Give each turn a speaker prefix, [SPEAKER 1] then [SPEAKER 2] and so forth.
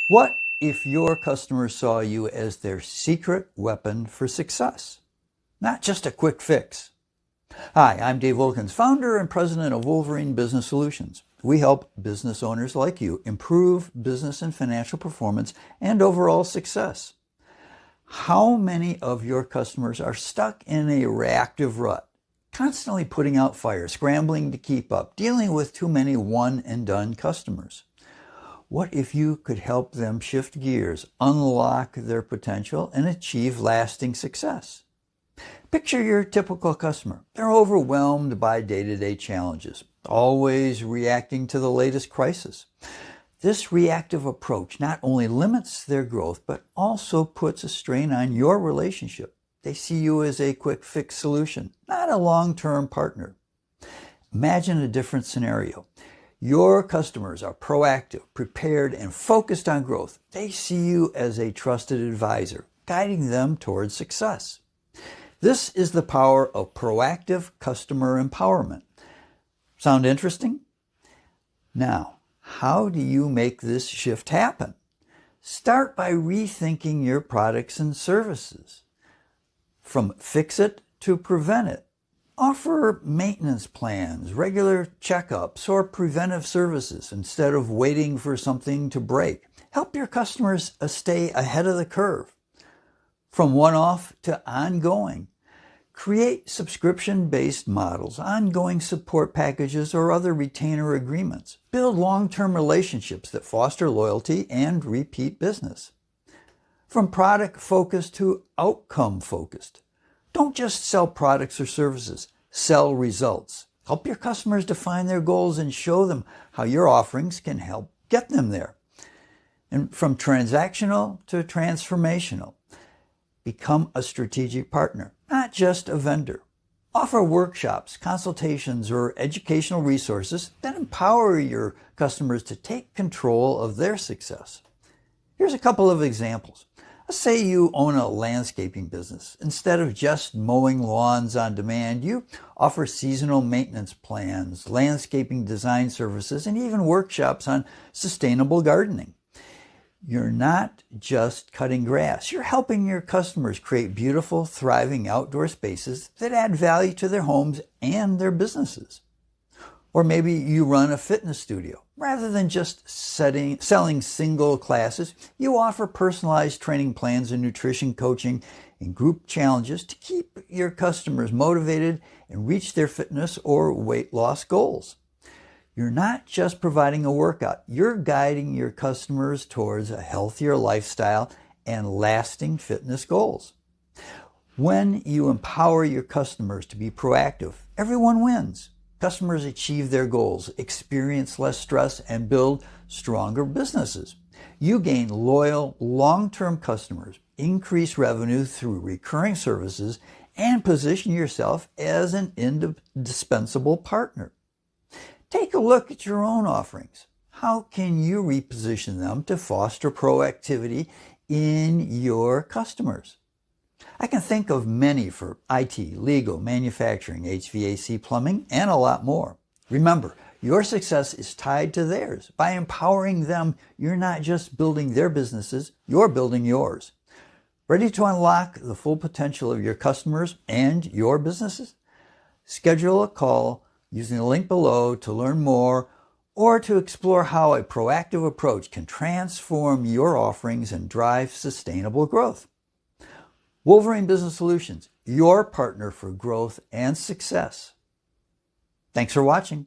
[SPEAKER 1] What if your customers saw you as their secret weapon for success, not just a quick fix? Hi, I'm Dave Wilkins, founder and president of Wolverine Business Solutions. We help business owners like you improve business and financial performance and overall success. How many of your customers are stuck in a reactive rut, constantly putting out fires, scrambling to keep up, dealing with too many one-and-done customers? What if you could help them shift gears, unlock their potential, and achieve lasting success? Picture your typical customer. They're overwhelmed by day-to-day challenges, always reacting to the latest crisis. This reactive approach not only limits their growth, but also puts a strain on your relationship. They see you as a quick fix solution, not a long-term partner. Imagine a different scenario. Your customers are proactive, prepared, and focused on growth. They see you as a trusted advisor, guiding them towards success. This is the power of proactive customer empowerment. Sound interesting? Now, how do you make this shift happen? Start by rethinking your products and services. From fix it to prevent it. Offer maintenance plans, regular checkups, or preventive services instead of waiting for something to break. Help your customers stay ahead of the curve. From one-off to ongoing. Create subscription-based models, ongoing support packages, or other retainer agreements. Build long-term relationships that foster loyalty and repeat business. From product-focused to outcome-focused. Don't just sell products or services, sell results. Help your customers define their goals and show them how your offerings can help get them there. And from transactional to transformational, become a strategic partner, not just a vendor. Offer workshops, consultations, or educational resources that empower your customers to take control of their success. Here's a couple of examples. Let's say you own a landscaping business. Instead of just mowing lawns on demand, you offer seasonal maintenance plans, landscaping design services, and even workshops on sustainable gardening. You're not just cutting grass. You're helping your customers create beautiful, thriving outdoor spaces that add value to their homes and their businesses. Or maybe you run a fitness studio. Rather than just selling single classes, you offer personalized training plans and nutrition coaching and group challenges to keep your customers motivated and reach their fitness or weight loss goals. You're not just providing a workout. You're guiding your customers towards a healthier lifestyle and lasting fitness goals. When you empower your customers to be proactive, everyone wins. Customers achieve their goals, experience less stress, and build stronger businesses. You gain loyal, long-term customers, increase revenue through recurring services, and position yourself as an indispensable partner. Take a look at your own offerings. How can you reposition them to foster proactivity in your customers? I can think of many for IT, legal, manufacturing, HVAC, plumbing, and a lot more. Remember, your success is tied to theirs. By empowering them, you're not just building their businesses, you're building yours. Ready to unlock the full potential of your customers and your businesses? Schedule a call using the link below to learn more or to explore how a proactive approach can transform your offerings and drive sustainable growth. Wolverine Business Solutions, your partner for growth and success. Thanks for watching.